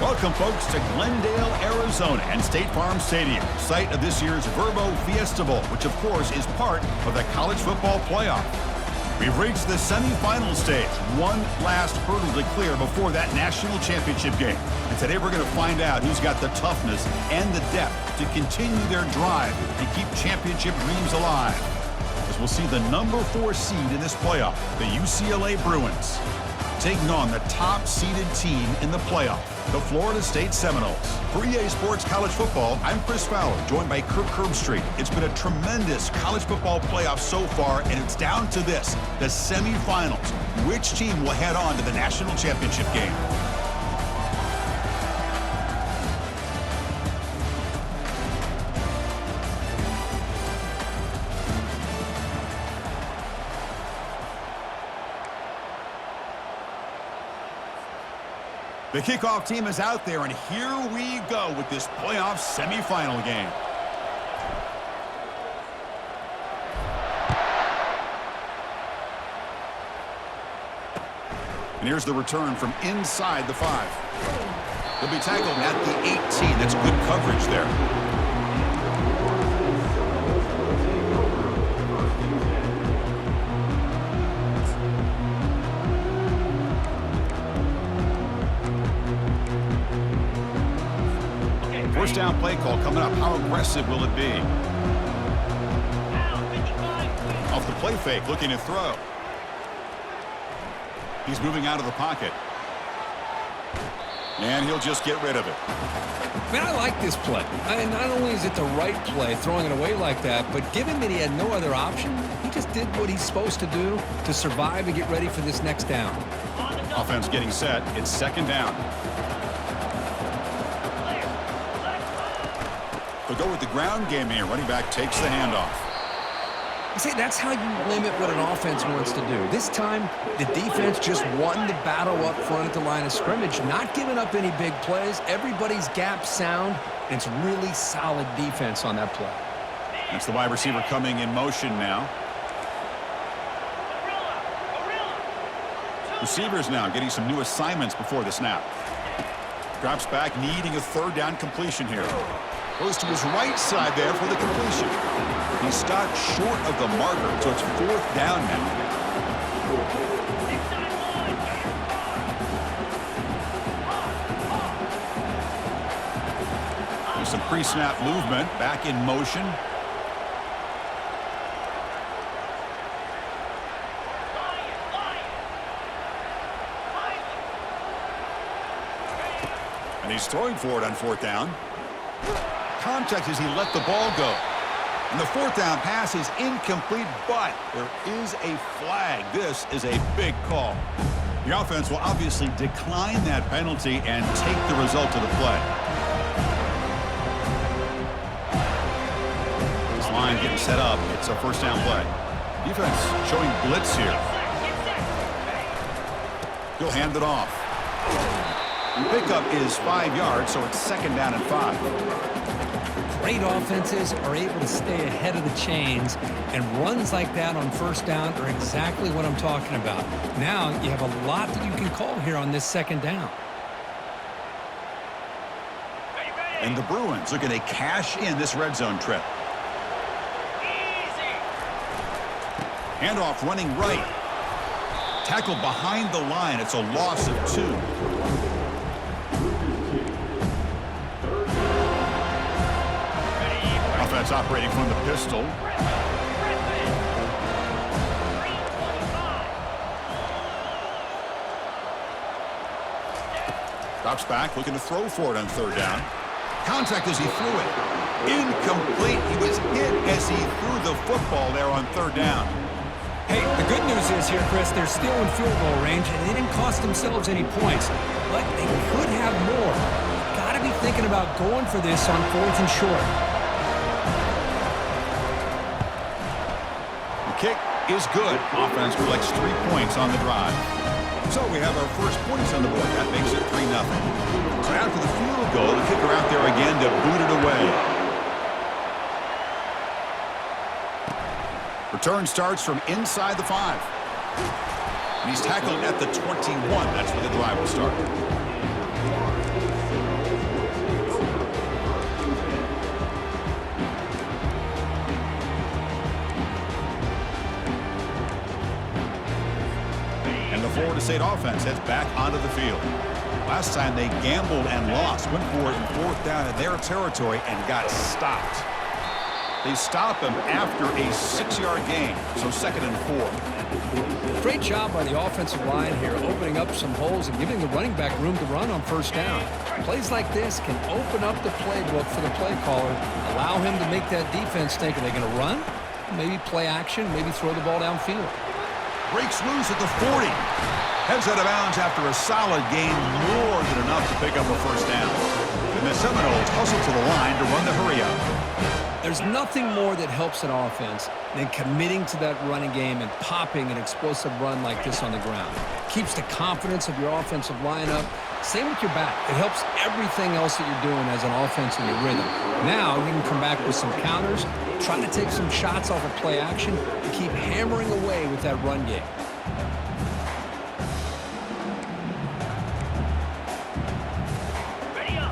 Welcome, folks, to Glendale, Arizona and State Farm Stadium, site of this year's Verbo Fiesta Bowl, which, of course, is part of the college football playoff. We've reached the semifinal stage, one last hurdle to clear before that national championship game. And today we're going to find out who's got the toughness and the depth to continue their drive to keep championship dreams alive. As we'll see the number 4 seed in this playoff, the UCLA Bruins, taking on the top-seeded team in the playoff, the Florida State Seminoles. For EA Sports College Football, I'm Chris Fowler, joined by Kirk Herbstreit. It's been a tremendous college football playoff so far, and it's down to this, the semifinals. Which team will head on to the national championship game? The kickoff team is out there, and here we go with this playoff semifinal game. And here's the return from inside the 5. He'll be tackled at the 18. That's good coverage there. First down play call coming up. How aggressive will it be? Off the play fake, looking to throw. He's moving out of the pocket. And he'll just get rid of it. Man, I like this play. Not only is it the right play, throwing it away like that, but given that he had no other option, he just did what he's supposed to do to survive and get ready for this next down. Offense getting set. It's second down. They'll go with the ground game here. Running back takes the handoff. I say that's how you limit what an offense wants to do. This time, the defense just won the battle up front at the line of scrimmage, not giving up any big plays. Everybody's gap sound, and it's really solid defense on that play. That's the wide receiver coming in motion now. Receivers now getting some new assignments before the snap. Drops back, needing a third down completion here. Goes to his right side there for the completion. He stopped short of the marker, so it's fourth down now. There's some pre-snap movement, back in motion. And he's throwing for it on fourth down. Contact as he let the ball go. And the fourth down pass is incomplete, but there is a flag. This is a big call. The offense will obviously decline that penalty and take the result of the play. This line getting set up. It's a first down play. Defense showing blitz here. He'll hand it off. The pickup is 5 yards, so it's second down and 5. Great offenses are able to stay ahead of the chains, and runs like that on first down are exactly what I'm talking about. Now you have a lot that you can call here on this second down. And the Bruins looking to cash in this red zone trip. Handoff running right. Tackle behind the line. It's a loss of 2. Offense operating from the pistol. Drops back, looking to throw for it on third down. Contact as he threw it. Incomplete. He was hit as he threw the football there on third down. Hey, the good news is here, Chris, they're still in field goal range, and they didn't cost themselves any points, but they could have more. Got to be thinking about going for this on fourth and short. Kick is good. Offense collects 3 points on the drive. So we have our first points on the board. That makes it 3-0. So after the field goal, the kicker out there again to boot it away. Return starts from inside the 5. And he's tackled at the 21. That's where the drive will start. State offense heads back onto the field. Last time they gambled and lost, went for it in 4th down in their territory and got stopped. They stop him after a 6-yard gain, so 2nd and 4. Great job by the offensive line here, opening up some holes and giving the running back room to run on 1st down. Plays like this can open up the playbook for the play caller, allow him to make that defense think, are they going to run? Maybe play action, maybe throw the ball downfield. Breaks loose at the 40. Heads out of bounds after a solid gain, more than enough to pick up a 1st down. And the Seminoles hustle to the line to run the hurry-up. There's nothing more that helps an offense than committing to that running game and popping an explosive run like this on the ground. Keeps the confidence of your offensive line up. Same with your back. It helps everything else that you're doing as an offense in your rhythm. Now you can come back with some counters, try to take some shots off of play action, and keep hammering away with that run game.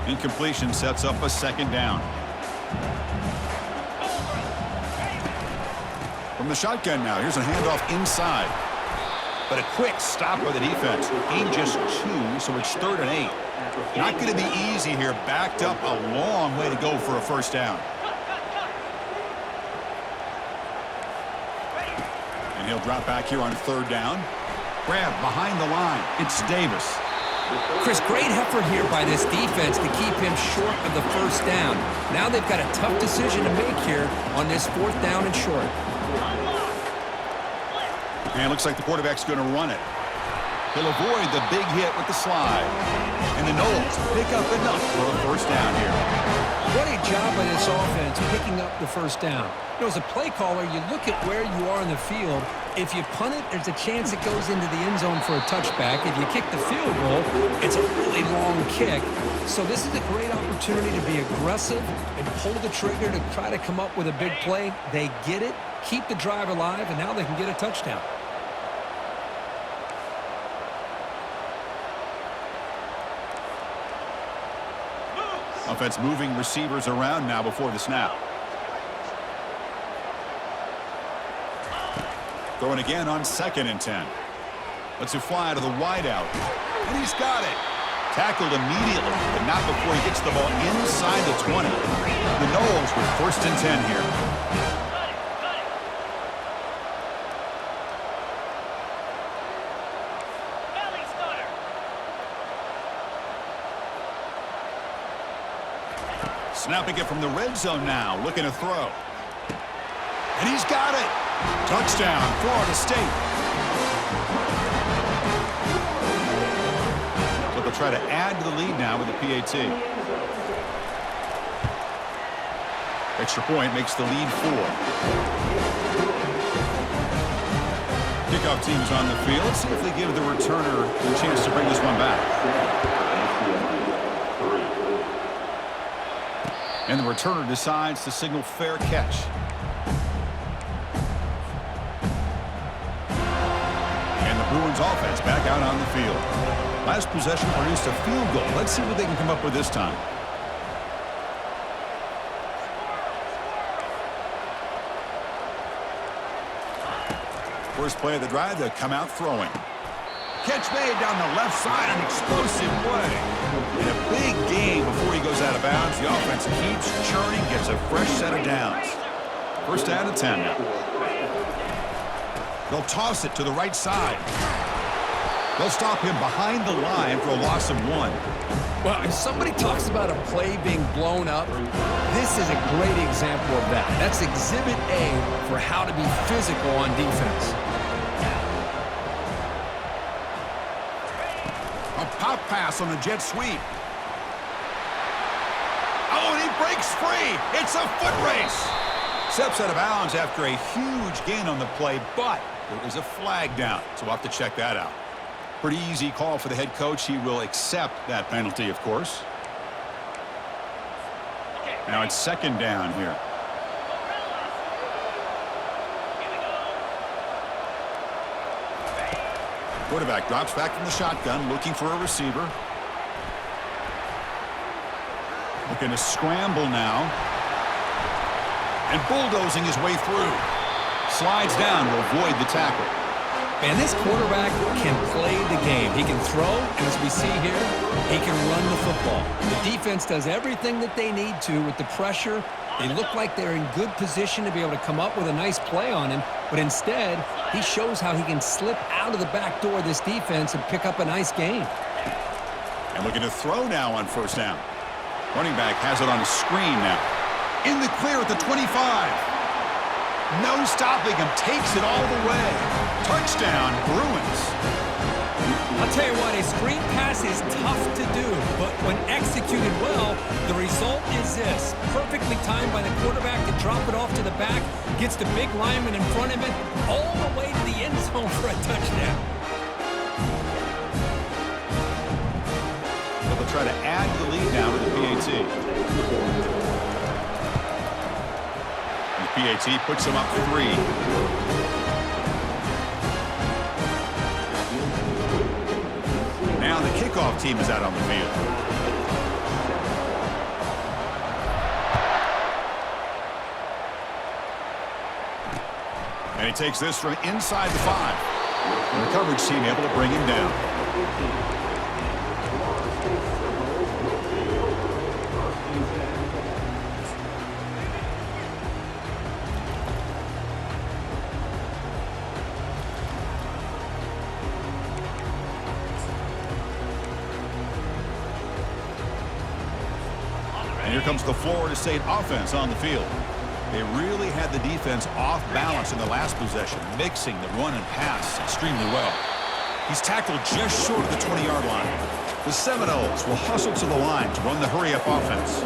Incompletion sets up a 2nd down. From the shotgun now, here's a handoff inside. But a quick stop by the defense. Gain just 2, so it's 3rd and 8. Not going to be easy here. Backed up a long way to go for a 1st down. And he'll drop back here on 3rd down. Grab behind the line. It's Davis. Chris, great effort here by this defense to keep him short of the 1st down. Now they've got a tough decision to make here on this 4th down and short. And it looks like the quarterback's going to run it. He'll avoid the big hit with the slide. And the Noles pick up enough for a 1st down here. What a job by this offense picking up the 1st down. You know, as a play caller, you look at where you are in the field. If you punt it, there's a chance it goes into the end zone for a touchback. If you kick the field goal, it's a really long kick. So this is a great opportunity to be aggressive and pull the trigger to try to come up with a big play. They get it, keep the drive alive, and now they can get a touchdown. Offense moving receivers around now before the snap. Throwing again on 2nd and 10. Lets it fly to the wideout. And he's got it. Tackled immediately, but not before he gets the ball inside the 20. The Noles with 1st and 10 here. Snapping it from the red zone now, looking to throw. And he's got it. Touchdown, Florida State. So they'll try to add to the lead now with the PAT. Extra point makes the lead 4. Kickoff team's on the field. Let's see if they give the returner a chance to bring this one back. And the returner decides to signal fair catch. And the Bruins offense back out on the field. Last possession produced a field goal. Let's see what they can come up with this time. First play of the drive, they'll come out throwing. Catch made down the left side, an explosive play. In a big game before he goes out of bounds, the offense keeps churning, gets a fresh set of downs. 1st down and 10 now. They'll toss it to the right side. They'll stop him behind the line for a loss of 1. Well, if somebody talks about a play being blown up, this is a great example of that. That's exhibit A for how to be physical on defense. A pop pass on the jet sweep. Oh, and he breaks free. It's a foot race. Steps out of bounds after a huge gain on the play, but there is a flag down, so we'll have to check that out. Pretty easy call for the head coach. He will accept that penalty, of course. Now it's 2nd down here. Quarterback drops back from the shotgun, looking for a receiver. Looking to scramble now. And bulldozing his way through. Slides down to avoid the tackle. Man, this quarterback can play the game. He can throw, and as we see here, he can run the football. The defense does everything that they need to with the pressure. They look like they're in good position to be able to come up with a nice play on him, but instead, he shows how he can slip out of the back door of this defense and pick up a nice gain. And looking to throw now on first down. Running back has it on a screen now. In the clear at the 25. No stopping him. Takes it all the way. Touchdown, Bruins. I'll tell you what, a screen pass is tough to do, but when executed well, the result is this. Perfectly timed by the quarterback to drop it off to the back, gets the big lineman in front of it, all the way to the end zone for a touchdown. They'll try to add the lead now with the PAT. And the PAT puts them up 3. Now the kickoff team is out on the field. And he takes this from inside the 5. And the coverage team able to bring him down. And here comes the Florida State offense on the field. They really had the defense off balance in the last possession, mixing the run and pass extremely well. He's tackled just short of the 20-yard line. The Seminoles will hustle to the line to run the hurry-up offense.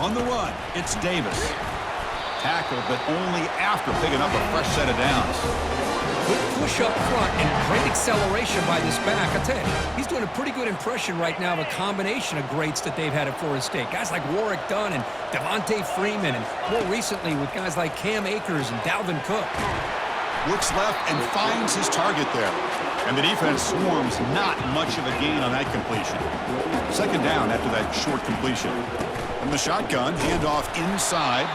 On the run, it's Davis. Tackled, but only after picking up a fresh set of downs. Good push up front and great acceleration by this back. I tell you, he's doing a pretty good impression right now of a combination of greats that they've had at Florida State. Guys like Warwick Dunn and Devontae Freeman, and more recently with guys like Cam Akers and Dalvin Cook. Looks left and finds his target there. And the defense swarms, not much of a gain on that completion. Second down after that short completion. From the shotgun, handoff inside.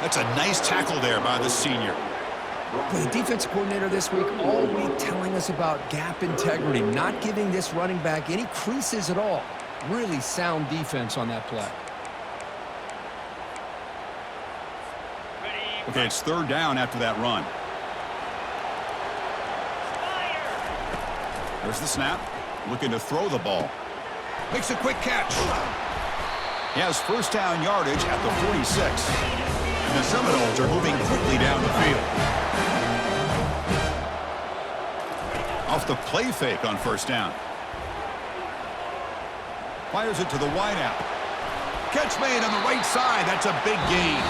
That's a nice tackle there by the senior. But the defensive coordinator this week all week telling us about gap integrity, not giving this running back any creases at all. Really sound defense on that play. Okay, it's third down after that run. There's the snap. Looking to throw the ball. Makes a quick catch. He has first down yardage at the 46. And the Seminoles are moving quickly down the field. Off the play fake on first down. Fires it to the wideout. Catch made on the right side. That's a big gain.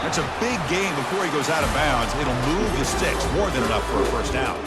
That's a big gain before he goes out of bounds. It'll move the sticks more than enough for a first down.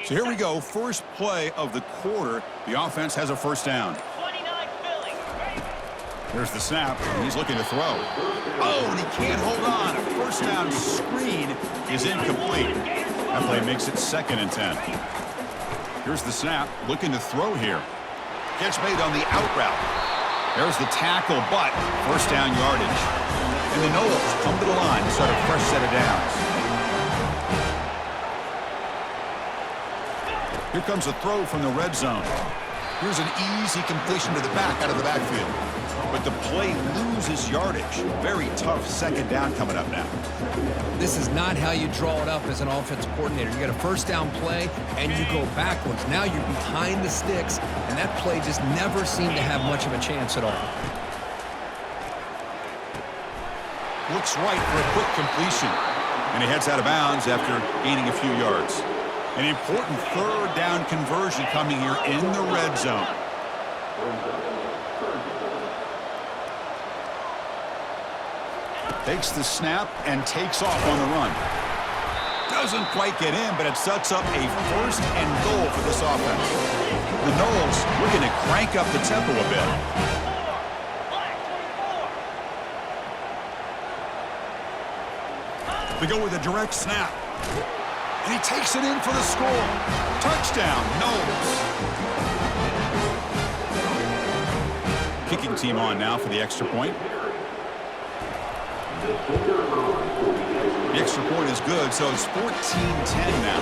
So here we go, first play of the quarter. The offense has a first down. Here's the snap, and he's looking to throw. Oh, and he can't hold on. A first down screen is incomplete. That play makes it 2nd and 10. Here's the snap, looking to throw here. Catch made on the out route. There's the tackle, but first down yardage. And the Noles come to the line to start a fresh set of downs. Here comes a throw from the red zone. Here's an easy completion to the back out of the backfield. But the play loses yardage. Very tough second down coming up now. This is not how you draw it up as an offensive coordinator. You got a first down play, and you go backwards. Now you're behind the sticks, and that play just never seemed to have much of a chance at all. Looks right for a quick completion. And he heads out of bounds after gaining a few yards. An important third down conversion coming here in the red zone. Takes the snap and takes off on the run. Doesn't quite get in, but it sets up a first and goal for this offense. The Noles looking to crank up the tempo a bit. They go with a direct snap. And he takes it in for the score. Touchdown, Knowles. Kicking team on now for the extra point. The extra point is good, so it's 14-10 now.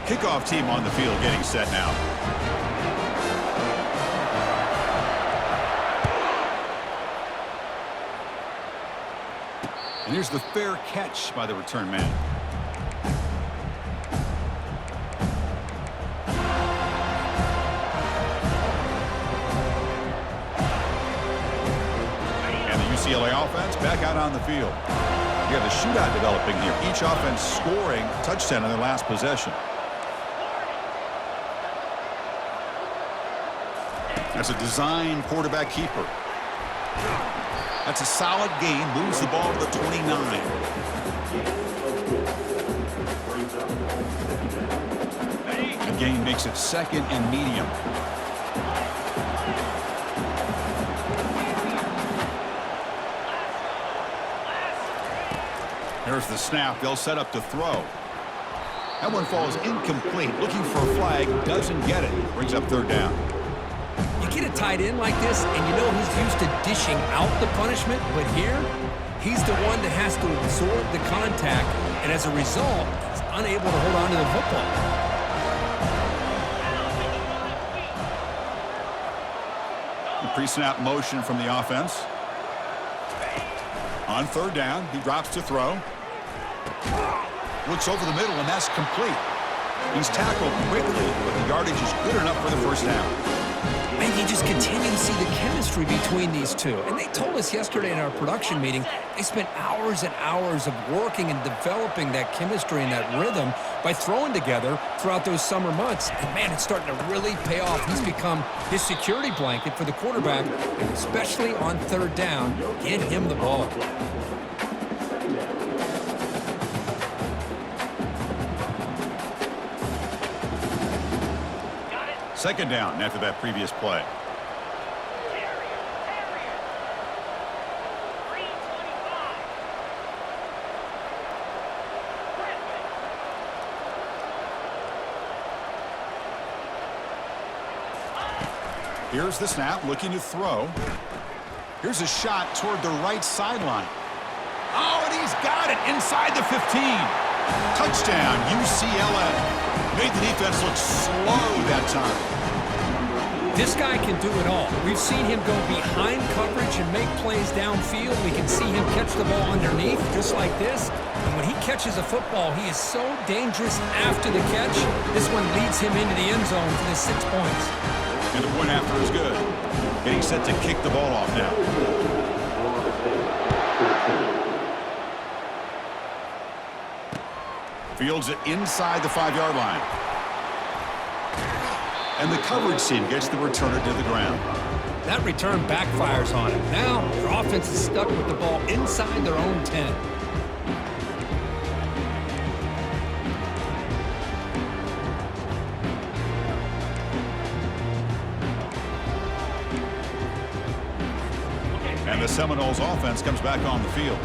Kickoff team on the field getting set now. And here's the fair catch by the return man. And the UCLA offense back out on the field. You have a shootout developing here. Each offense scoring a touchdown in their last possession. That's a design quarterback keeper. That's a solid gain. Moves the ball to the 29. The gain makes it second and medium. There's the snap. They'll set up to throw. That one falls incomplete. Looking for a flag. Doesn't get it. Brings up third down. Get a tight end like this, and you know he's used to dishing out the punishment, but here, he's the one that has to absorb the contact, and as a result, he's unable to hold on to the football. The pre-snap motion from the offense. On third down, he drops to throw. Looks over the middle, and that's complete. He's tackled quickly, but the yardage is good enough for the first down. And you just continue to see the chemistry between these two. And they told us yesterday in our production meeting, they spent hours and hours of working and developing that chemistry and that rhythm by throwing together throughout those summer months. And, man, it's starting to really pay off. He's become his security blanket for the quarterback, and especially on third down, get him the ball. Second down after that previous play. Here's the snap, looking to throw. Here's a shot toward the right sideline. Oh, and he's got it inside the 15. Touchdown, UCLA. Made the defense look slow that time. This guy can do it all. We've seen him go behind coverage and make plays downfield. We can see him catch the ball underneath, just like this. And when he catches a football, he is so dangerous after the catch. This one leads him into the end zone for the 6 points. And the point after is good. Getting set to kick the ball off now. Fields it inside the 5-yard line. And the coverage team gets the returner to the ground. That return backfires on him. Now, their offense is stuck with the ball inside their own 10. And the Seminoles offense comes back on the field.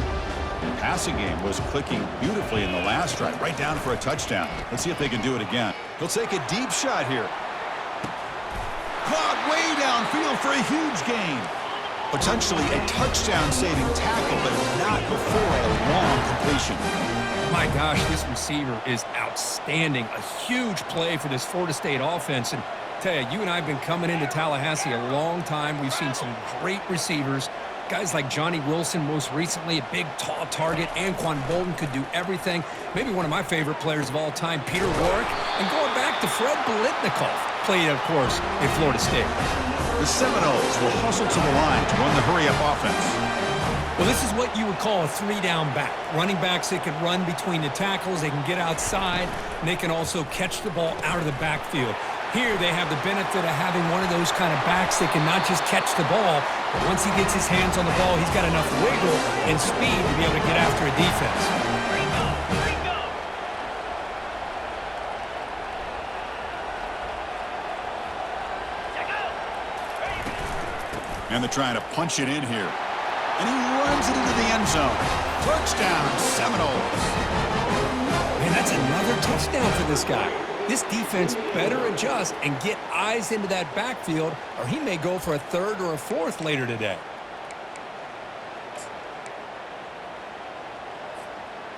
The passing game was clicking beautifully in the last drive, right down for a touchdown. Let's see if they can do it again. They'll take a deep shot here. Caught way downfield for a huge gain. Potentially a touchdown-saving tackle, but not before a long completion. My gosh, this receiver is outstanding. A huge play for this Florida State offense. And tell you, you and I have been coming into Tallahassee a long time. We've seen some great receivers. Guys like Johnny Wilson, most recently, a big, tall target. Anquan Bolden could do everything. Maybe one of my favorite players of all time, Peter Warrick. And going back to Fred Biletnikoff, played, of course, in Florida State. The Seminoles will hustle to the line to run the hurry-up offense. Well, this is what you would call a three-down back. Running backs that can run between the tackles, they can get outside, and they can also catch the ball out of the backfield. Here they have the benefit of having one of those kind of backs that can not just catch the ball, but once he gets his hands on the ball, he's got enough wiggle and speed to be able to get after a defense. And they're trying to punch it in here. And he runs it into the end zone. Touchdown, Seminoles. Man, that's another touchdown for this guy. This defense better adjust and get eyes into that backfield, or he may go for a third or a fourth later today.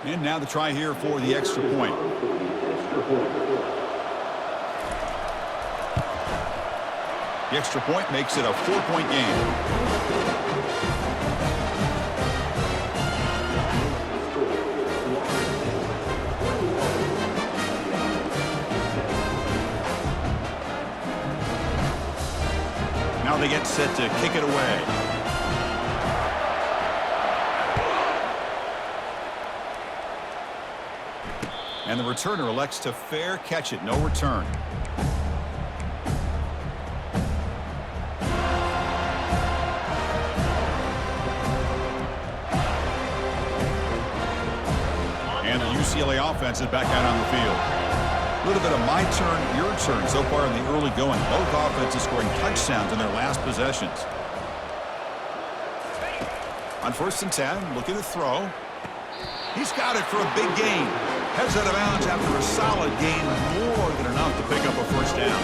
And now the try here for the extra point. The extra point makes it a 4-point game. Now they get set to kick it away. And the returner elects to fair catch it. No return. And the UCLA offense is back out on the field. A little bit of my turn, your turn so far in the early going. Both offenses scoring touchdowns in their last possessions. On 1st and 10, looking to throw. He's got it for a big gain. Heads out of bounds after a solid gain, more than enough to pick up a first down.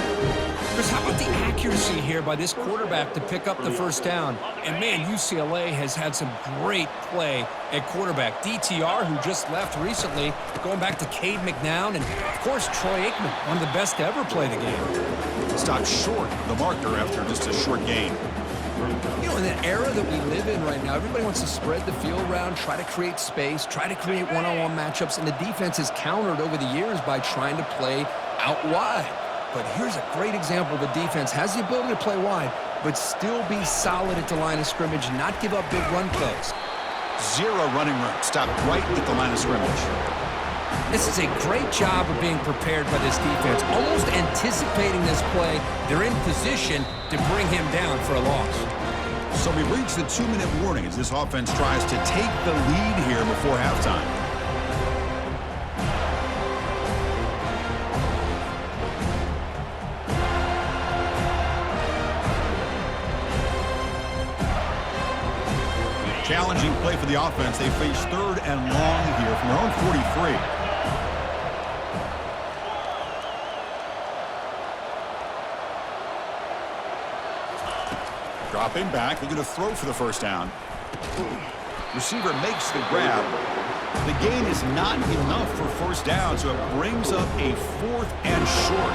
Chris, how about the accuracy here by this quarterback to pick up the first down? And, man, UCLA has had some great play at quarterback. DTR, who just left recently, going back to Cade McNown, and, of course, Troy Aikman, one of the best to ever play the game. Stopped short of the marker after just a short gain. You know, in the era that we live in right now, everybody wants to spread the field around, try to create space, try to create one-on-one matchups, and the defense has countered over the years by trying to play out wide. But here's a great example. The defense has the ability to play wide, but still be solid at the line of scrimmage and not give up big run plays. Zero running room. Stopped right at the line of scrimmage. This is a great job of being prepared by this defense, almost anticipating this play. They're in position to bring him down for a loss. So we've reached the 2-minute warning as this offense tries to take the lead here before halftime. Challenging play for the offense. They face 3rd and long here from their own 43. Dropping back, looking to throw for the first down. Receiver makes the grab. The gain is not enough for first down, so it brings up a 4th and short.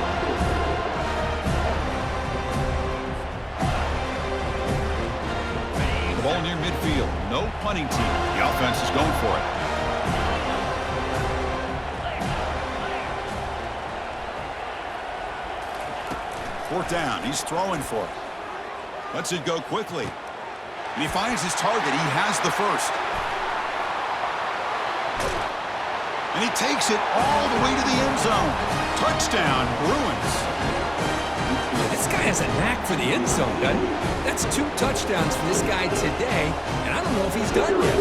The ball near midfield. No punting team. The offense is going for it. Fourth down. He's throwing for it. Lets it go quickly. And he finds his target. He has the first. And he takes it all the way to the end zone. Touchdown, Bruins. This guy has a knack for the end zone, doesn't he? That's 2 touchdowns for this guy today, and I don't know if he's done yet.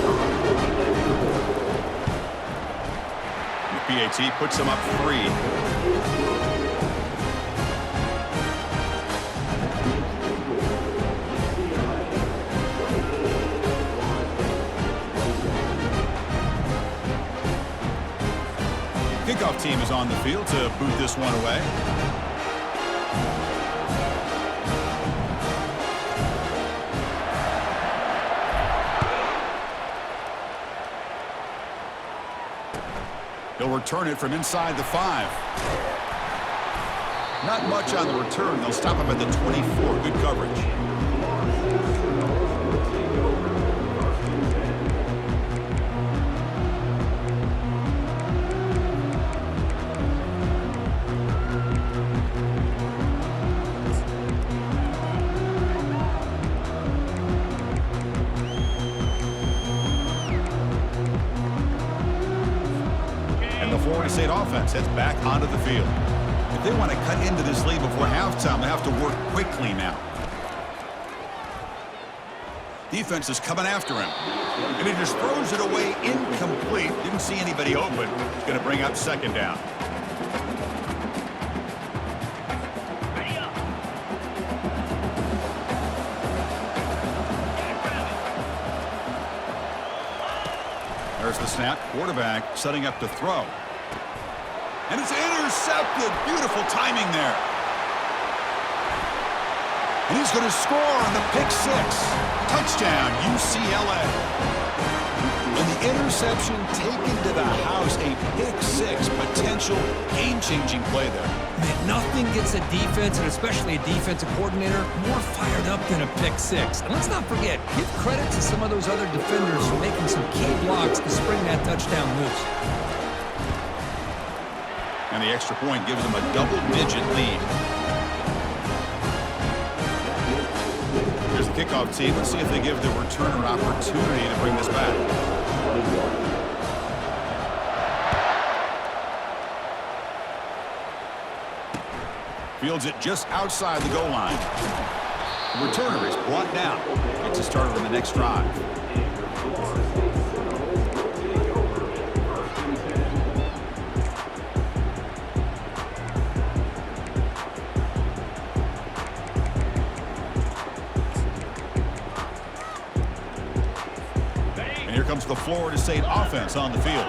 The PAT puts him up 3. Kickoff team is on the field to boot this one away. He'll return it from inside the 5. Not much on the return. They'll stop him at the 24. Good coverage. Florida State offense heads back onto the field. If they want to cut into this lead before halftime, they have to work quickly now. Defense is coming after him. And he just throws it away incomplete. Didn't see anybody open. He's going to bring up 2nd down. There's the snap. Quarterback setting up to throw. And it's intercepted. Beautiful timing there. And he's going to score on the pick six. Touchdown, UCLA. And the interception taken to the house. A pick six. Potential game-changing play there. Man, nothing gets a defense, and especially a defensive coordinator, more fired up than a pick six. And let's not forget, give credit to some of those other defenders for making some key blocks to spring that touchdown loose. And the extra point gives them a double-digit lead. Here's the kickoff team. Let's see if they give the returner an opportunity to bring this back. Fields it just outside the goal line. The returner is brought down. Gets it started on the next drive. And here comes the Florida State offense on the field.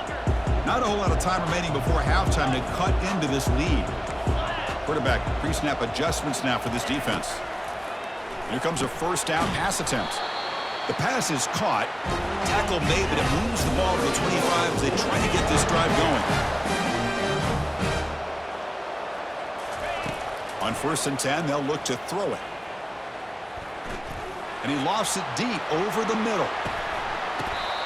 Not a whole lot of time remaining before halftime to cut into this lead. Quarterback pre-snap adjustments now for this defense. Here comes a first down pass attempt. The pass is caught. Tackle made, but it moves the ball to the 25 as they try to get this drive going. On 1st and 10, they'll look to throw it. And he lofts it deep over the middle.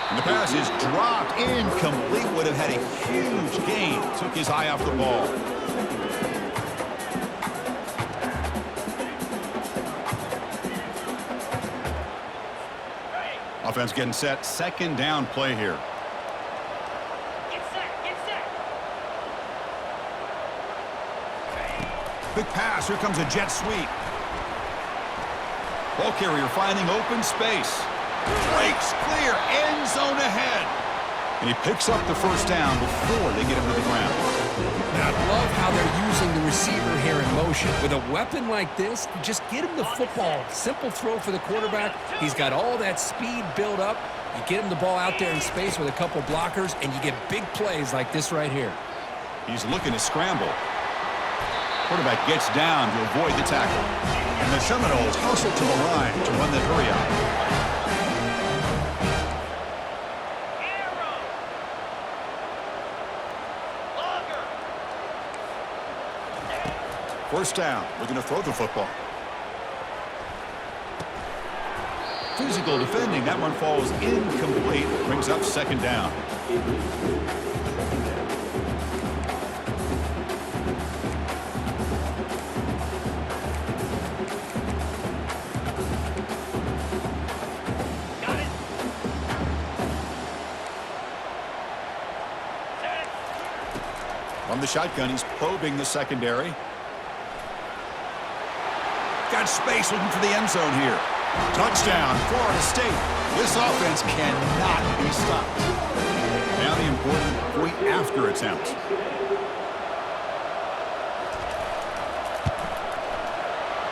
And the pass is dropped incomplete. Would have had a huge gain. Took his eye off the ball. Offense getting set. Second down play here. Get set, get set. Big pass. Here comes a jet sweep. Ball carrier finding open space. Breaks clear. End zone ahead. And he picks up the first down before they get him to the ground. And I love how they're using the receiver here in motion. With a weapon like this, just get him the football. Simple throw for the quarterback. He's got all that speed built up. You get him the ball out there in space with a couple blockers, and you get big plays like this right here. He's looking to scramble. Quarterback gets down to avoid the tackle. And the Seminoles hustle to the line to run the hurry out. First down. We're going to throw the football. Physical defending. That one falls incomplete. Brings up second down. Got it. Set. From the shotgun, he's probing the secondary. Got space looking for the end zone here. Touchdown, Florida State. This offense cannot be stopped. Now the important point after attempt.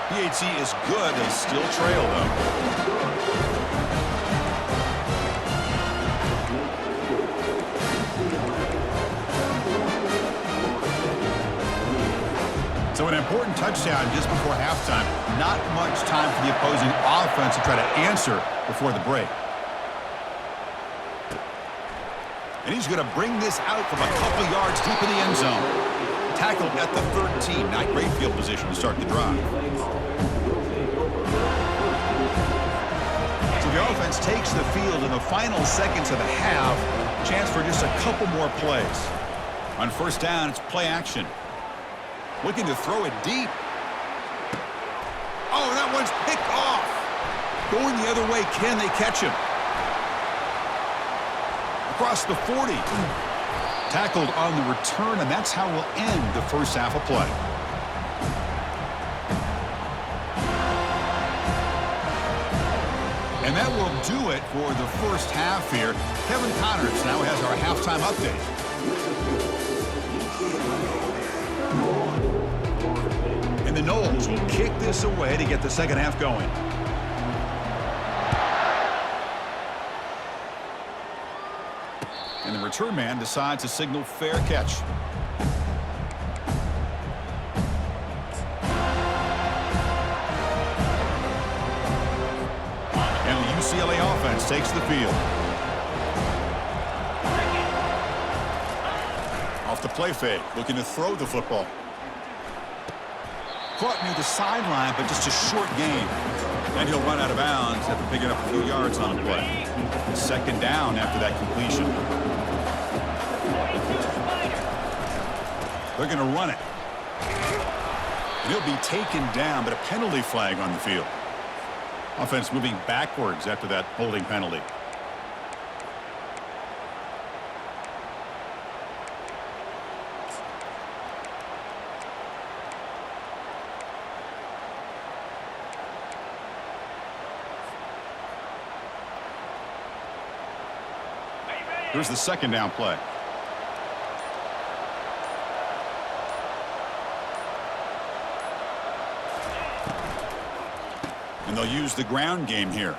PAT is good. They still trail, though. So an important touchdown just before halftime. Not much time for the opposing offense to try to answer before the break. And he's going to bring this out from a couple yards deep in the end zone. Tackled at the 13. Not great field position to start the drive. So the offense takes the field in the final seconds of the half. Chance for just a couple more plays. On first down, it's play action. Looking to throw it deep. Oh, that one's picked off. Going the other way, can they catch him? Across the 40. Tackled on the return, and that's how we'll end the first half of play. And that will do it for the first half here. Kevin Connors now has our halftime update. And the Noles will kick this away to get the second half going. return man decides to signal fair catch. And the UCLA offense takes the field. Off the play fake, looking to throw the football. Caught near the sideline, but just a short gain. And he'll run out of bounds after picking up a few yards on the play. Second down after that completion. They're going to run it. And he'll be taken down, but a penalty flag on the field. Offense moving backwards after that holding penalty. Here's the second down play. And they'll use the ground game here.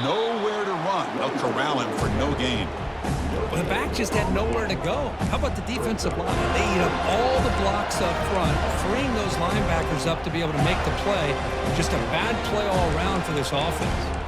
Nowhere to run. They'll corral him for no gain. The back just had nowhere to go. How about the defensive line? They eat up all the blocks up front, freeing those linebackers up to be able to make the play. Just a bad play all around for this offense.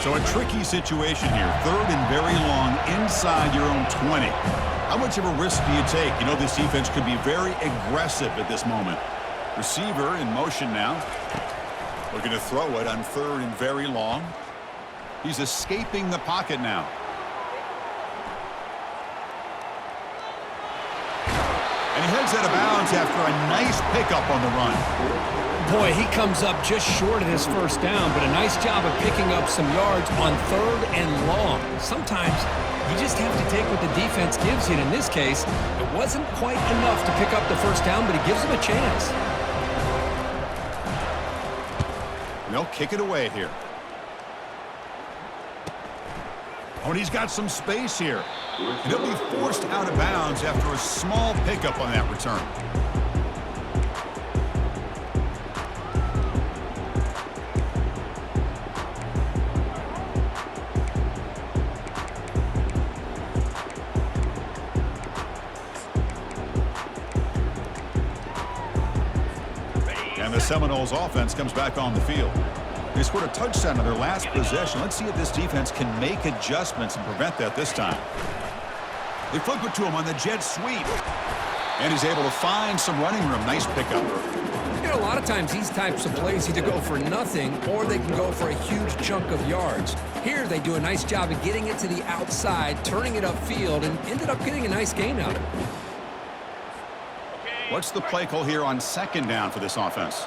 So a tricky situation here. Third and very long inside your own 20. How much of a risk do you take? You know this defense could be very aggressive at this moment. Receiver in motion now. Looking to throw it on third and very long. He's escaping the pocket now. And he heads out of bounds after a nice pickup on the run. Boy, he comes up just short of his first down, but a nice job of picking up some yards on third and long. Sometimes you just have to take what the defense gives you. And in this case, it wasn't quite enough to pick up the first down, but he gives him a chance. And they'll kick it away here. Oh, and he's got some space here. And he'll be forced out of bounds after a small pickup on that return. The Seminoles offense comes back on the field. They scored a touchdown on their last possession. Let's see if this defense can make adjustments and prevent that this time. They flip it to him on the jet sweep. And he's able to find some running room. Nice pickup. You know, a lot of times these types of plays either go for nothing or they can go for a huge chunk of yards. Here they do a nice job of getting it to the outside, turning it upfield, and ended up getting a nice gain out of it. What's the play call here on second down for this offense?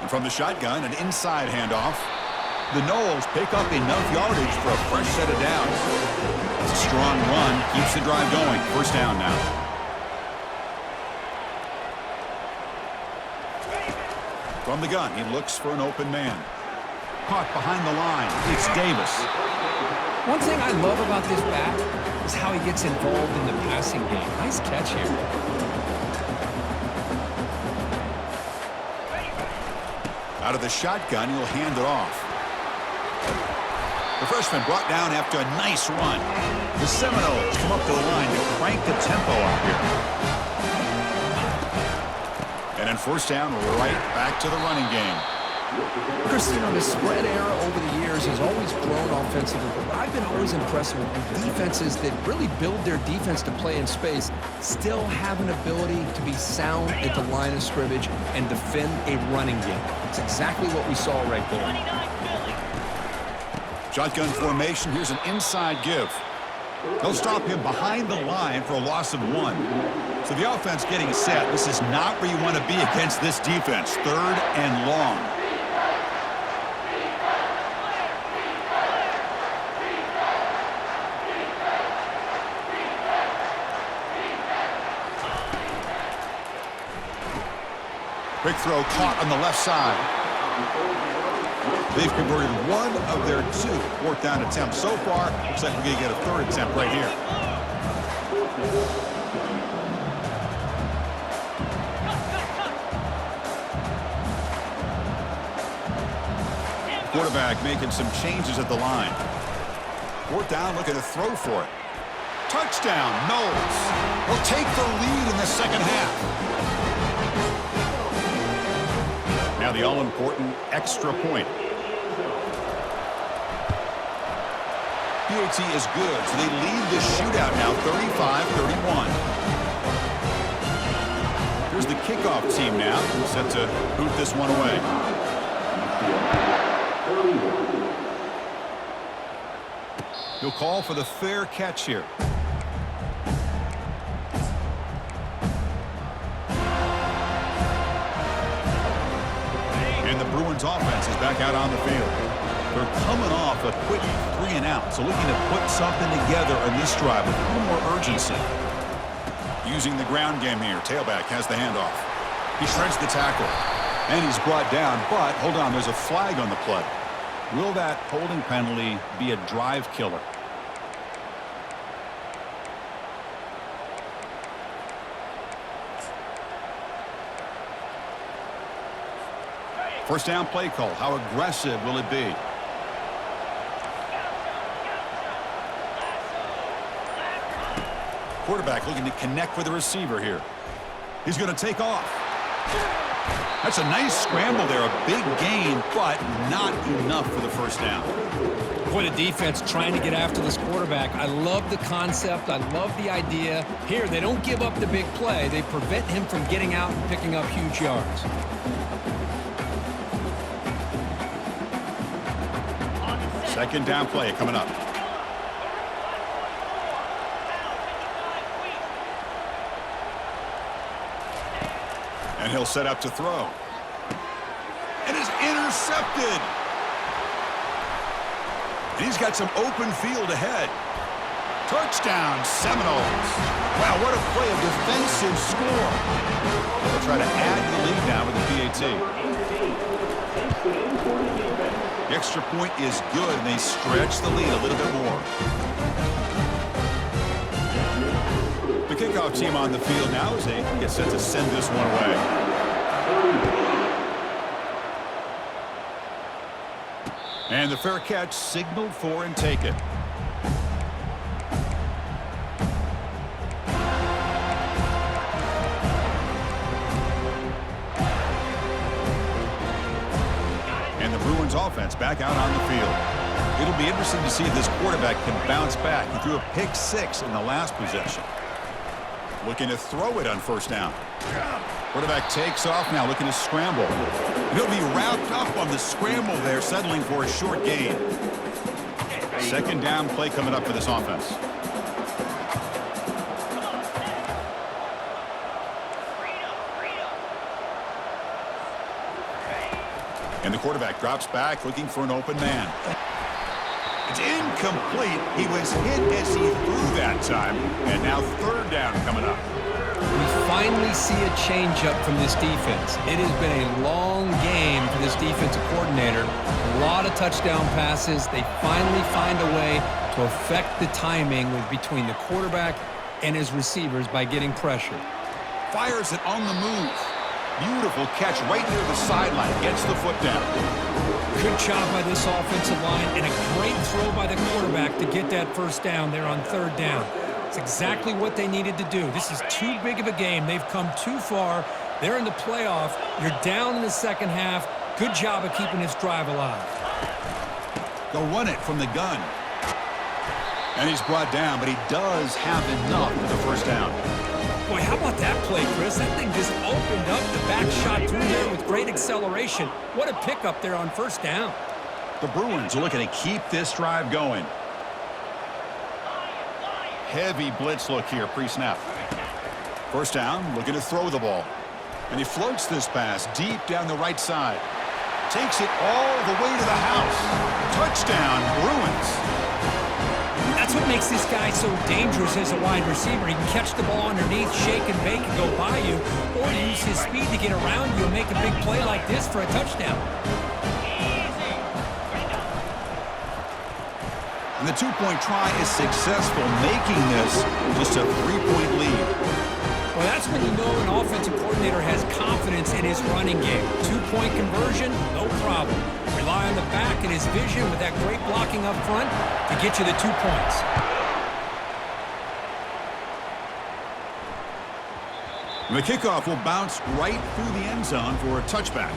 And from the shotgun, an inside handoff. The Noles pick up enough yardage for a fresh set of downs. It's a strong run, keeps the drive going. First down now. From the gun, he looks for an open man. Caught behind the line. It's Davis. One thing I love about this back is how he gets involved in the passing game. Nice catch here. Out of the shotgun, he'll hand it off. The freshman brought down after a nice run. The Seminoles come up to the line to crank the tempo up here. And then first down, right back to the running game. Chris, you know, the spread era over the years has always grown offensively, but I've been always impressed with defenses that really build their defense to play in space, still have an ability to be sound at the line of scrimmage and defend a running game. It's exactly what we saw right there. Shotgun formation. Here's an inside give. They'll stop him behind the line for a loss of 1. So the offense getting set. This is not where you want to be against this defense. Third and long. Quick throw caught on the left side. They've converted one of their 2 fourth down attempts so far. Looks like we're going to get a 3rd attempt right here. Quarterback making some changes at the line. 4th down, looking to throw for it. Touchdown, Knowles. Will take the lead in the second half. Now the all-important extra point. PAT is good, so they lead the shootout now 35-31. Here's the kickoff team now, set to boot this one away. He'll call for the fair catch here. And the Bruins offense is back out on the field. They're coming off a quick 3-and-out, so looking to put something together on this drive with a little more urgency. Using the ground game here, tailback has the handoff. He shreds the tackle, and he's brought down, but hold on, there's a flag on the play. Will that holding penalty be a drive killer? First down play call. How aggressive will it be? Quarterback looking to connect with the receiver here. He's going to take off. That's a nice scramble there. A big gain, but not enough for the first down. Boy, the defense trying to get after this quarterback. I love the concept. I love the idea. Here, they don't give up the big play. They prevent him from getting out and picking up huge yards. Second down play coming up. And he'll set up to throw. And is intercepted. And he's got some open field ahead. Touchdown, Seminoles. Wow, what a play, a defensive score. They'll try to add the lead now with the PAT. The extra point is good, and they stretch the lead a little bit more. The kickoff team on the field now as they get set to send this one away. And the fair catch signaled for and taken. Bruins offense back out on the field. It'll be interesting to see if this quarterback can bounce back. He threw a pick 6 in the last possession. Looking to throw it on first down. Quarterback takes off now, looking to scramble. And he'll be wrapped up on the scramble there, settling for a short gain. Second down play coming up for this offense. And the quarterback drops back, looking for an open man. It's incomplete. He was hit as he threw that time. And now third down coming up. We finally see a changeup from this defense. It has been a long game for this defensive coordinator. A lot of touchdown passes. They finally find a way to affect the timing between the quarterback and his receivers by getting pressure. Fires it on the move. Beautiful catch right near the sideline. Gets the foot down. Good job by this offensive line and a great throw by the quarterback to get that first down there on third down. It's exactly what they needed to do. This is too big of a game. They've come too far. They're in the playoff. You're down in the second half. Good job of keeping this drive alive. They'll run it from the gun. And he's brought down, but he does have enough for the first down. Boy, how about that play, Chris? That thing just opened up the back shot through there with great acceleration. What a pickup there on first down. The Bruins are looking to keep this drive going. Heavy blitz look here, pre-snap. First down, looking to throw the ball. And he floats this pass deep down the right side. Takes it all the way to the house. Touchdown, Bruins. That's what makes this guy so dangerous as a wide receiver. He can catch the ball underneath, shake and bake, and go by you, or use his speed to get around you and make a big play like this for a touchdown. And the two-point try is successful, making this just a three-point lead. Well, that's when you know an offensive coordinator has confidence in his running game. Two-point conversion, no problem. Rely on the back and his vision with that great blocking up front to get you the 2 points. The kickoff will bounce right through the end zone for a touchback.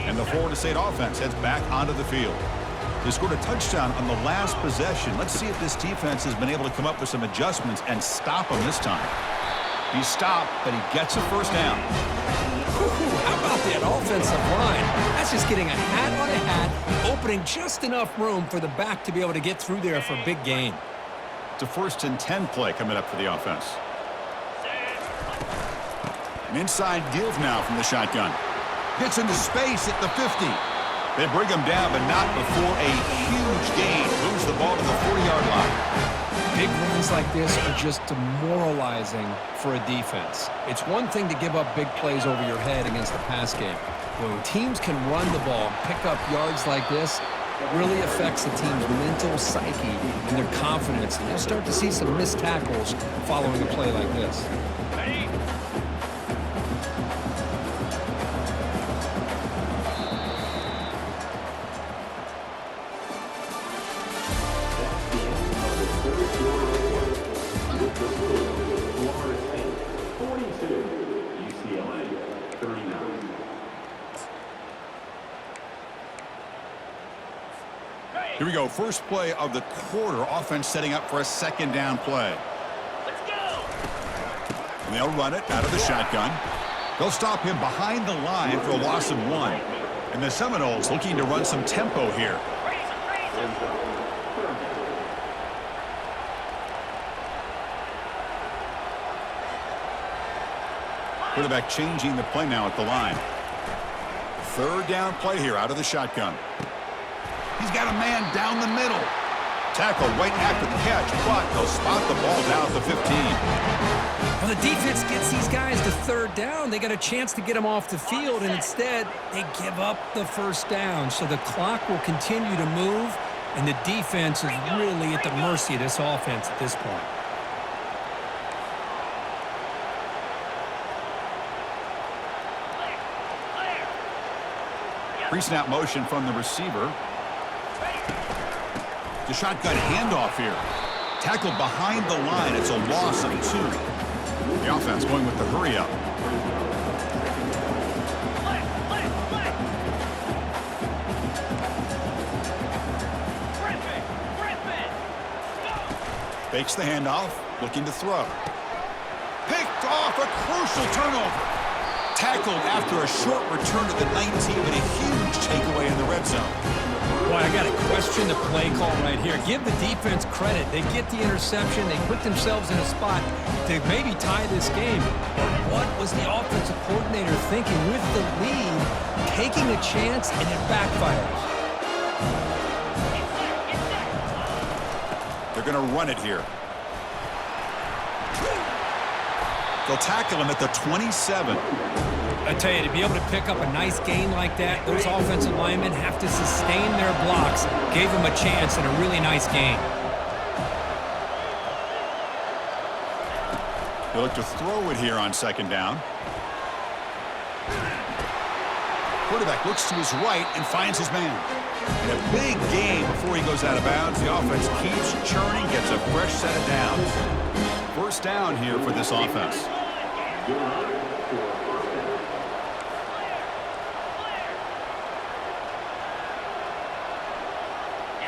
And the Florida State offense heads back onto the field. They scored a touchdown on the last possession. Let's see if this defense has been able to come up with some adjustments and stop them this time. He's stopped, but he gets a first down. How about that offensive line? That's just getting a hat on a hat, opening just enough room for the back to be able to get through there for a big gain. It's a 1st and 10 play coming up for the offense. An inside give now from the shotgun. Gets into space at the 50. They bring him down, but not before a huge gain. Moves the ball to the 40-yard line. Big runs like this are just demoralizing for a defense. It's one thing to give up big plays over your head against the pass game. But when teams can run the ball and pick up yards like this, it really affects the team's mental psyche and their confidence. And you'll start to see some missed tackles following a play like this. Ready? Florida State 42, UCLA 39. Here we go. First play of the quarter. Offense setting up for a 2nd down play. Let's go! And they'll run it out of the shotgun. They'll stop him behind the line for a loss of 1. And the Seminoles looking to run some tempo here. Raise him! Quarterback changing the play now at the line. 3rd down play here out of the shotgun. He's got a man down the middle. Tackle right after the catch, but they'll spot the ball down at the 15. Well, the defense gets these guys to 3rd down. They got a chance to get them off the field, and instead they give up the 1st down. So the clock will continue to move, and the defense is really at the mercy of this offense at this point. Pre-snap motion from the receiver. The shotgun handoff here. Tackled behind the line. It's a loss of 2. The offense going with the hurry up. Fakes the handoff, looking to throw. Picked off, a crucial turnover. Tackled after a short return to the 19, and a huge takeaway in the red zone. Boy, I got to question the play call right here. Give the defense credit. They get the interception. They put themselves in a spot to maybe tie this game. But what was the offensive coordinator thinking with the lead, taking a chance, and it backfires? They're going to run it here. They'll tackle him at the 27. I tell you, to be able to pick up a nice gain like that, those offensive linemen have to sustain their blocks. Gave them a chance and a really nice gain. They look to throw it here on 2nd down. Quarterback looks to his right and finds his man. And a big gain before he goes out of bounds. The offense keeps churning, gets a fresh set of downs. 1st down here for this offense.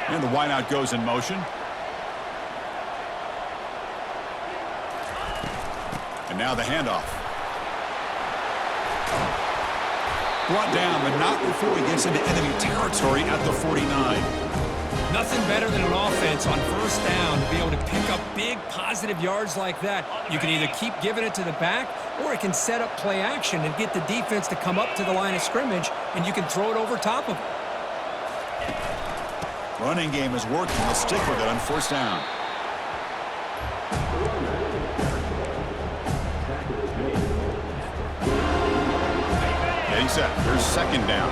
And the wideout goes in motion. And now the handoff. Brought down, but not before he gets into enemy territory at the 49. Nothing better than an offense on 1st down to be able to pick up big positive yards like that. You can either keep giving it to the back, or it can set up play action and get the defense to come up to the line of scrimmage, and you can throw it over top of them. Running game is working. They'll stick with it on 1st down. Getting set. Here's second down.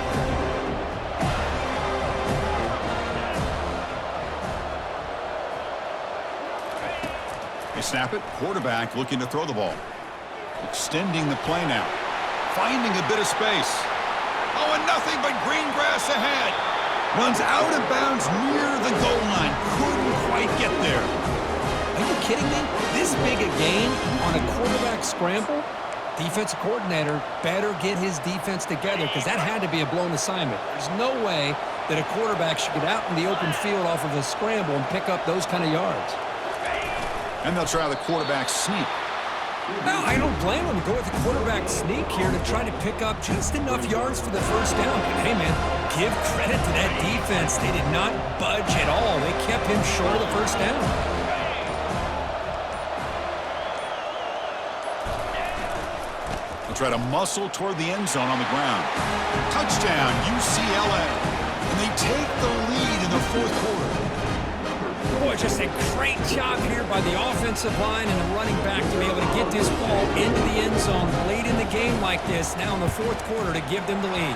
They snap it. Quarterback looking to throw the ball. Extending the play now. Finding a bit of space. Oh, and nothing but green grass ahead. Runs out of bounds near the goal line. Couldn't quite get there. Are you kidding me? This big a gain on a quarterback scramble? Defensive coordinator better get his defense together because that had to be a blown assignment. There's no way that a quarterback should get out in the open field off of a scramble and pick up those kind of yards. And they'll try the quarterback sneak. No, I don't blame him. Go with the quarterback sneak here to try to pick up just enough yards for the first down. But hey, man, give credit to that defense. They did not budge at all. They kept him short of the first down. Try to muscle toward the end zone on the ground. Touchdown, UCLA. And they take the lead in the fourth quarter. Boy, just a great job here by the offensive line and the running back to be able to get this ball into the end zone late in the game like this, now in the fourth quarter, to give them the lead.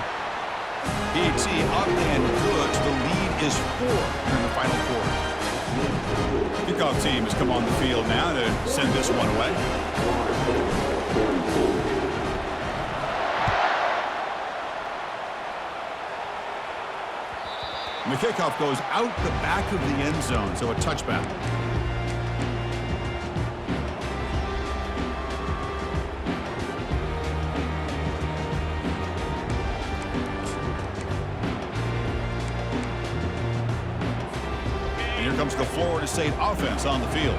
PAT up and good. The lead is 4 in the final quarter. Kickoff team has come on the field now to send this one away. And the kickoff goes out the back of the end zone, so a touchback. And here comes the Florida State offense on the field.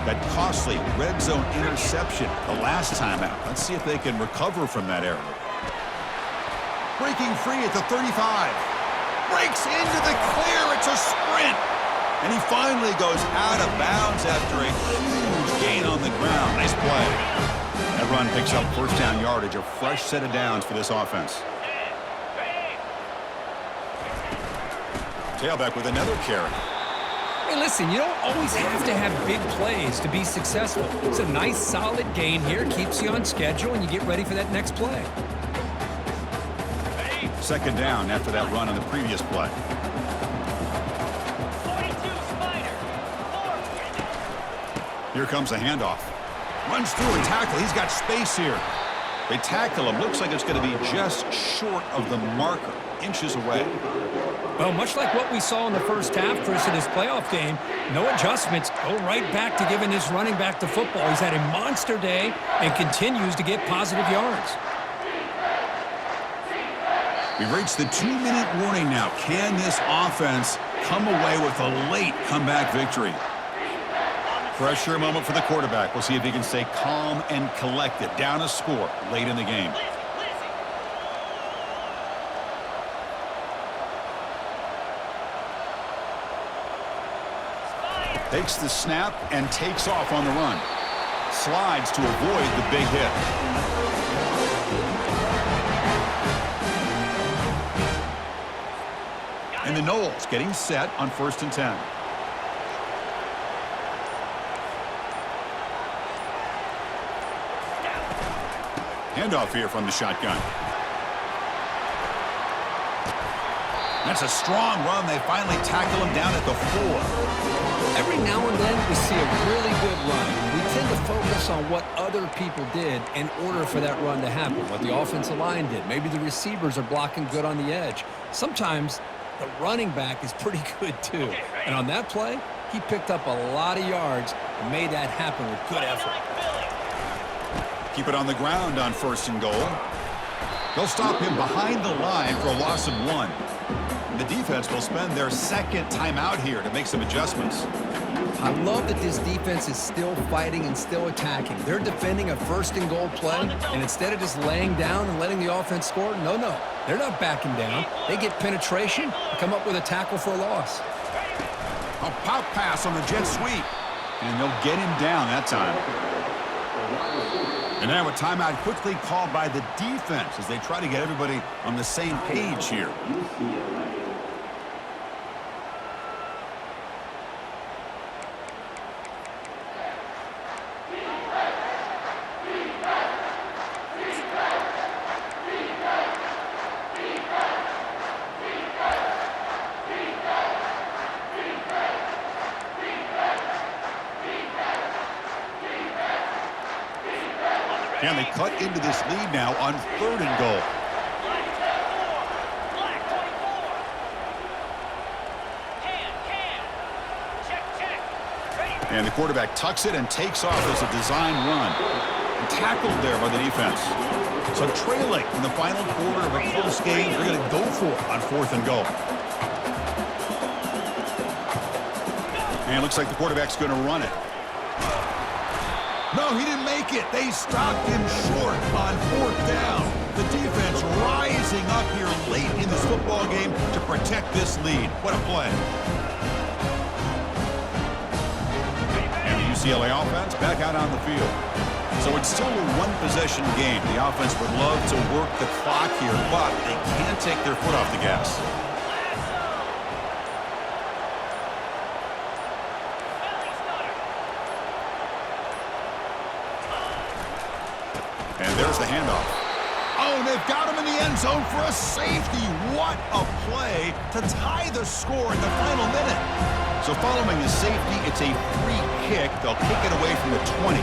That costly red zone interception the last time out. Let's see if they can recover from that error. Breaking free at the 35. Breaks into the clear. It's a sprint. And he finally goes out of bounds after a huge gain on the ground. Nice play. That run picks up first down yardage. A fresh set of downs for this offense. Tailback with another carry. Hey, listen, you don't always have to have big plays to be successful. It's a nice, solid gain here. Keeps you on schedule, and you get ready for that next play. Second down after that run on the previous play. 42 Spider. Here comes the handoff. Runs through a tackle. He's got space here. They tackle him. Looks like it's going to be just short of the marker. Inches away. Well, much like what we saw in the first half, Chris, in this playoff game, no adjustments. Go right back to giving his running back the football. He's had a monster day and continues to get positive yards. We've reached the 2-minute warning now. Can this offense come away with a late comeback victory? Pressure moment for the quarterback. We'll see if he can stay calm and collected. Down a score late in the game. Takes the snap and takes off on the run. Slides to avoid the big hit. And the Knowles getting set on 1st and 10. Handoff here from the shotgun. That's a strong run. They finally tackle him down at the 4. Every now and then we see a really good run. We tend to focus on what other people did in order for that run to happen, what the offensive line did. Maybe the receivers are blocking good on the edge. Sometimes the running back is pretty good too. And on that play, he picked up a lot of yards and made that happen with good effort. Keep it on the ground on 1st and goal. They'll stop him behind the line for a loss of 1. The defense will spend their second timeout here to make some adjustments. I love that this defense is still fighting and still attacking. They're defending a 1st and goal play, and instead of just laying down and letting the offense score, no, they're not backing down. They get penetration and come up with a tackle for a loss. A pop pass on the jet sweep, and they'll get him down that time. And now a timeout quickly called by the defense as they try to get everybody on the same page here. And they cut into this lead now on 3rd and goal. Black 24. Black 24. Can. Check. Ready. And the quarterback tucks it and takes off as a design run. And tackled there by the defense. So trailing in the final quarter of a close game, they're going to go for it on 4th and goal. And it looks like the quarterback's going to run it. No, he didn't make it. They stopped him short on 4th down. The defense rising up here late in this football game to protect this lead. What a play. And the UCLA offense back out on the field. So it's still a one-possession game. The offense would love to work the clock here, but they can't take their foot off the gas. And there's the handoff. Oh, and they've got him in the end zone for a safety. What a play to tie the score in the final minute. So following the safety, it's a free kick. They'll kick it away from the 20.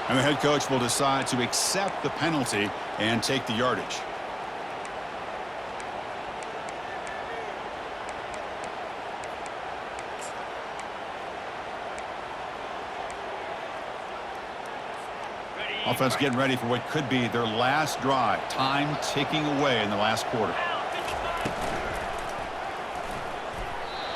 And the head coach will decide to accept the penalty and take the yardage. Offense getting ready for what could be their last drive. Time ticking away in the last quarter.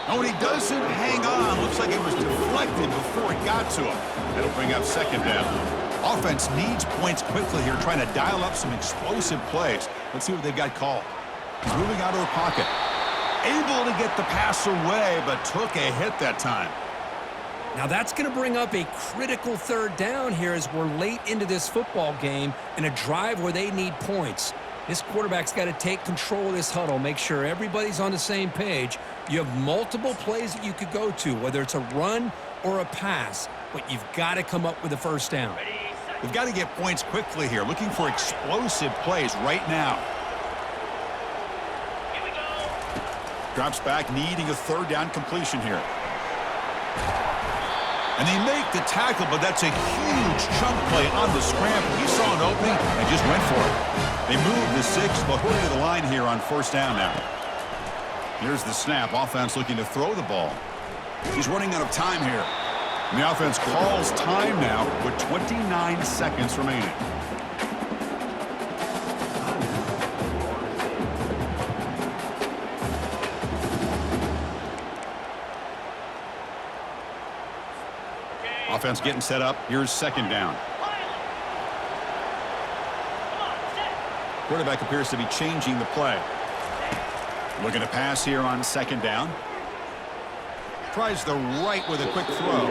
Oh, and he doesn't hang on. Looks like it was deflected before it got to him. That'll bring up 2nd down. Offense needs points quickly here, trying to dial up some explosive plays. Let's see what they've got called. He's moving out of the pocket. Able to get the pass away, but took a hit that time. Now that's going to bring up a critical 3rd down here as we're late into this football game in a drive where they need points. This quarterback's got to take control of this huddle, make sure everybody's on the same page. You have multiple plays that you could go to, whether it's a run or a pass, but you've got to come up with a 1st down. They've got to get points quickly here, looking for explosive plays right now. Here we go. Drops back, needing a 3rd down completion here. And they make the tackle, but that's a huge chunk play on the scramble. He saw an opening and just went for it. They move the 6, but hurry to the line here on 1st down now. Here's the snap. Offense looking to throw the ball. He's running out of time here. And the offense calls time now with 29 seconds remaining. Offense getting set up. Here's 2nd down. Quarterback appears to be changing the play. Looking to pass here on 2nd down. Tries the right with a quick throw.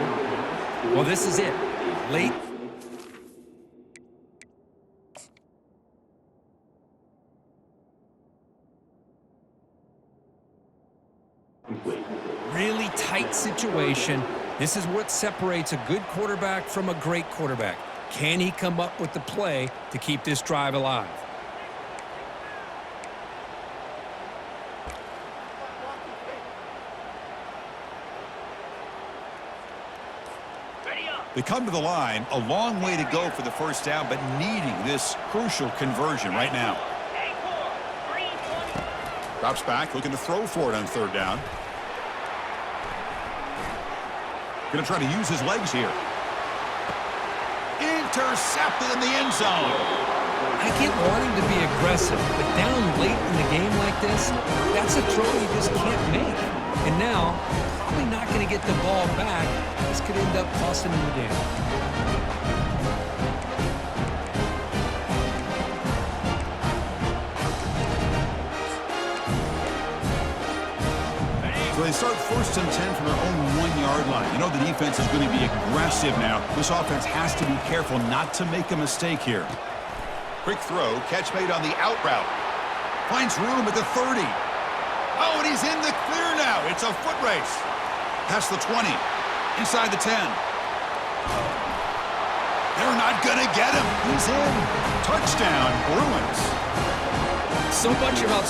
Well, this is it. Late. Really tight situation. This is what separates a good quarterback from a great quarterback. Can he come up with the play to keep this drive alive? They come to the line, a long way to go for the 1st down, but needing this crucial conversion right now. Drops back, looking to throw for it on 3rd down. Going to try to use his legs here. Intercepted in the end zone. I get wanting to be aggressive, but down late in the game like this, that's a throw you just can't make. And now, probably not going to get the ball back. This could end up costing him the game. So they start 1st and 10 from their own 1-yard line. You know the defense is going to be aggressive now. This offense has to be careful not to make a mistake here. Quick throw, catch made on the out route. Finds room at the 30. Oh, and he's in the clear now. It's a foot race. Past the 20. Inside the 10. They're not going to get him. He's in. Touchdown, Bruins. So much about